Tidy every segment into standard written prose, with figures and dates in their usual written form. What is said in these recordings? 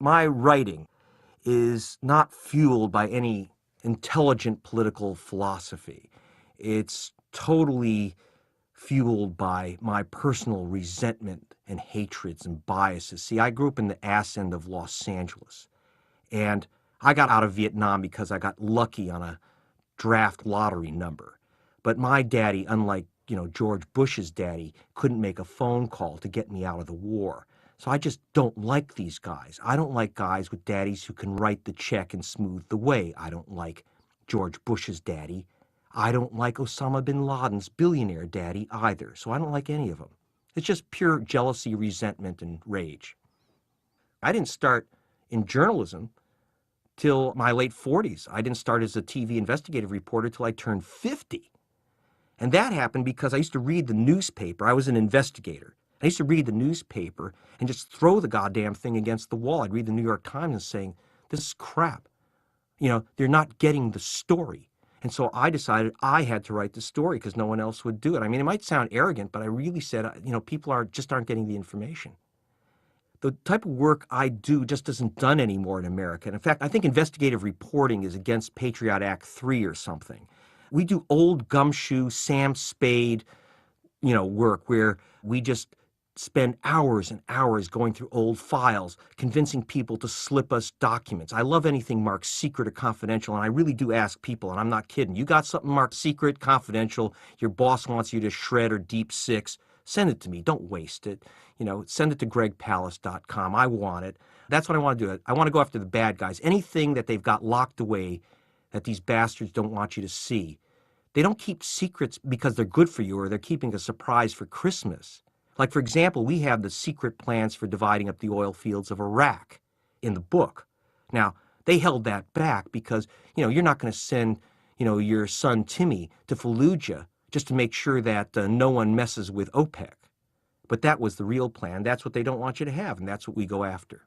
My writing is not fueled by any intelligent political philosophy. It's totally fueled by my personal resentment and hatreds and biases. See, I grew up in the ass end of Los Angeles, and I got out of Vietnam because I got lucky on a draft lottery number. But my daddy, unlike, George Bush's daddy, couldn't make a phone call to get me out of the war. So I just don't like these guys. I don't like guys with daddies who can write the check and smooth the way. I don't like George Bush's daddy. I don't like Osama bin Laden's billionaire daddy either. So I don't like any of them. It's just pure jealousy, resentment, and rage. I didn't start in journalism till my late 40s. I didn't start as a TV investigative reporter till I turned 50. And that happened because I used to read the newspaper. I was an investigator. I used to read the newspaper and just throw the goddamn thing against the wall. I'd read the New York Times and saying, this is crap. They're not getting the story. And so I decided I had to write the story because no one else would do it. I mean, it might sound arrogant, but I really said, people just aren't getting the information. The type of work I do just isn't done anymore in America. And in fact, I think investigative reporting is against Patriot Act 3 or something. We do old gumshoe, Sam Spade, work where we just spend hours and hours going through old files, convincing people to slip us documents. I love anything marked secret or confidential, and I really do ask people, and I'm not kidding. You got something marked secret, confidential, your boss wants you to shred or deep six, send it to me. Don't waste it. Send it to gregpalast.com. I want it. That's what I want to do. I want to go after the bad guys. Anything that they've got locked away that these bastards don't want you to see. They don't keep secrets because they're good for you or they're keeping a surprise for Christmas. Like, for example, we have the secret plans for dividing up the oil fields of Iraq in the book. Now, they held that back because, you're not going to send, your son Timmy to Fallujah just to make sure that no one messes with OPEC. But that was the real plan. That's what they don't want you to have, and that's what we go after.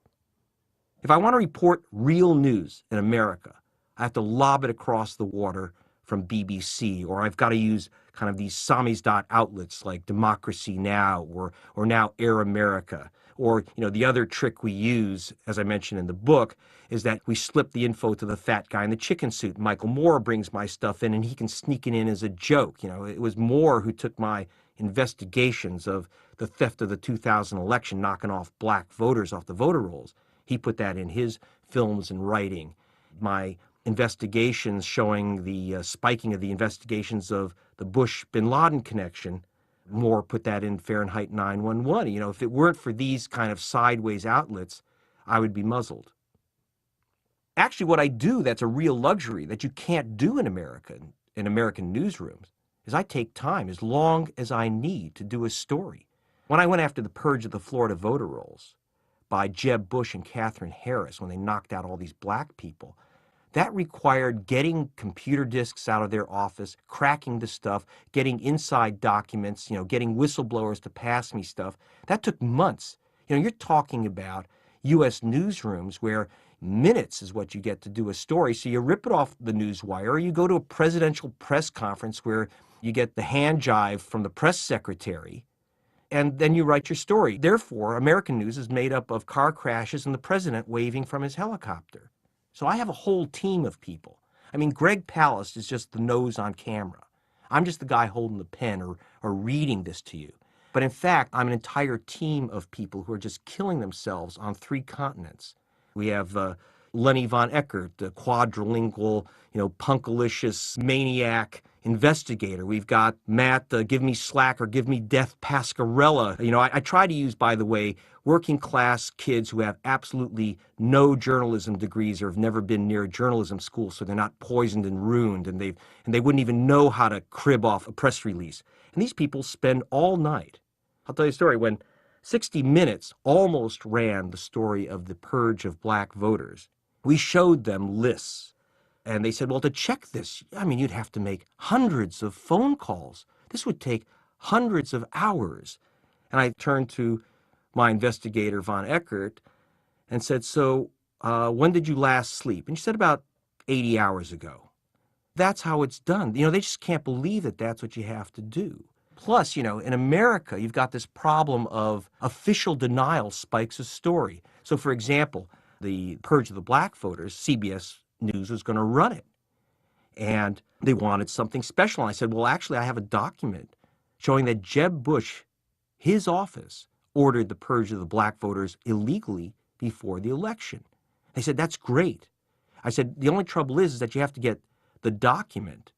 If I want to report real news in America, I have to lob it across the water from BBC, or I've got to use kind of these samizdat outlets like Democracy Now! or now Air America. Or, the other trick we use, as I mentioned in the book, is that we slip the info to the fat guy in the chicken suit. Michael Moore brings my stuff in, and he can sneak it in as a joke. It was Moore who took my investigations of the theft of the 2000 election, knocking off black voters off the voter rolls. He put that in his films and writing. My investigations showing the spiking of the investigations of the Bush-Bin Laden connection, Moore put that in Fahrenheit 9/11. If it weren't for these kind of sideways outlets, I would be muzzled. Actually, what I do that's a real luxury that you can't do in America, in American newsrooms, is I take time as long as I need to do a story. When I went after the purge of the Florida voter rolls by Jeb Bush and Katherine Harris, when they knocked out all these black people, that required getting computer disks out of their office, cracking the stuff, getting inside documents, getting whistleblowers to pass me stuff. That took months. You're talking about U.S. newsrooms where minutes is what you get to do a story. So you rip it off the news wire, or you go to a presidential press conference where you get the hand jive from the press secretary, and then you write your story. Therefore, American news is made up of car crashes and the president waving from his helicopter. So I have a whole team of people. I mean, Greg Palast is just the nose on camera. I'm just the guy holding the pen or reading this to you. But in fact, I'm an entire team of people who are just killing themselves on 3 continents. We have Lenny von Eckert, the quadrilingual, punkalicious maniac investigator. We've got Matt, Give Me Slack or Give Me Death Pascarella. I try to use, by the way, working class kids who have absolutely no journalism degrees or have never been near a journalism school, so they're not poisoned and ruined, and they wouldn't even know how to crib off a press release. And these people spend all night. I'll tell you a story. When 60 Minutes almost ran the story of the purge of black voters, we showed them lists. And they said, well, to check this, you'd have to make hundreds of phone calls. This would take hundreds of hours. And I turned to my investigator, von Eckert, and said, so when did you last sleep? And she said, about 80 hours ago. That's how it's done. They just can't believe that that's what you have to do. Plus, in America, you've got this problem of official denial spikes a story. So, for example, the purge of the black voters, CBS News was going to run it. And they wanted something special. And I said, well, actually, I have a document showing that Jeb Bush, his office, ordered the purge of the black voters illegally before the election. They said, that's great. I said, the only trouble is that you have to get the document.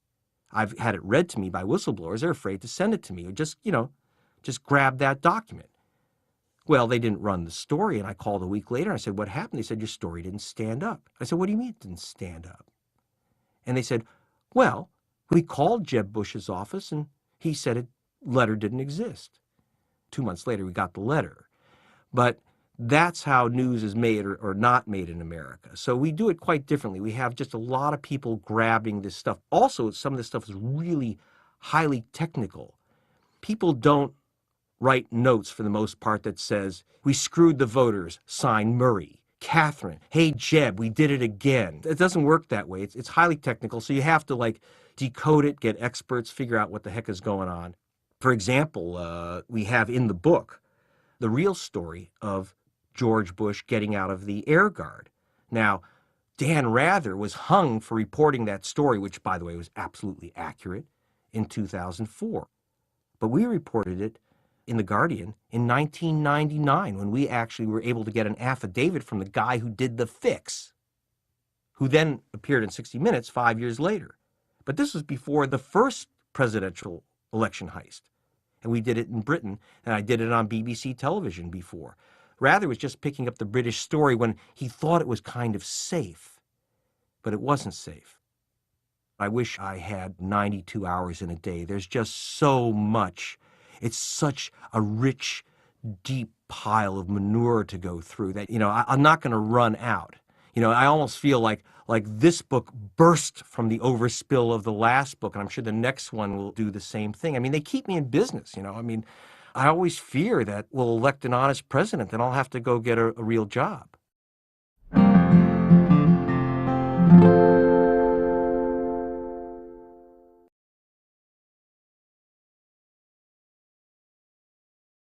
I've had it read to me by whistleblowers. They're afraid to send it to me. Or just grab that document. Well, they didn't run the story, and I called a week later. And I said, what happened? They said, your story didn't stand up. I said, what do you mean it didn't stand up? And they said, well, we called Jeb Bush's office, and he said a letter didn't exist. 2 months later, we got the letter. But that's how news is made or not made in America. So we do it quite differently. We have just a lot of people grabbing this stuff. Also, some of this stuff is really highly technical. People don't write notes for the most part that says, we screwed the voters, sign Murray. Catherine, hey, Jeb, we did it again. It doesn't work that way. It's highly technical, so you have to decode it, get experts, figure out what the heck is going on. For example, we have in the book the real story of George Bush getting out of the Air Guard. Now, Dan Rather was hung for reporting that story, which, by the way, was absolutely accurate, in 2004. But we reported it in The Guardian in 1999 when we actually were able to get an affidavit from the guy who did the fix, who then appeared in 60 Minutes 5 years later. But this was before the first presidential election heist. And we did it in Britain, and I did it on BBC television before. Rather was just picking up the British story when he thought it was kind of safe, but it wasn't safe. I wish I had 92 hours in a day. There's just so much. It's such a rich, deep pile of manure to go through that, I'm not going to run out. I almost feel like this book burst from the overspill of the last book, and I'm sure the next one will do the same thing. I mean, they keep me in business, I always fear that we'll elect an honest president, then I'll have to go get a real job.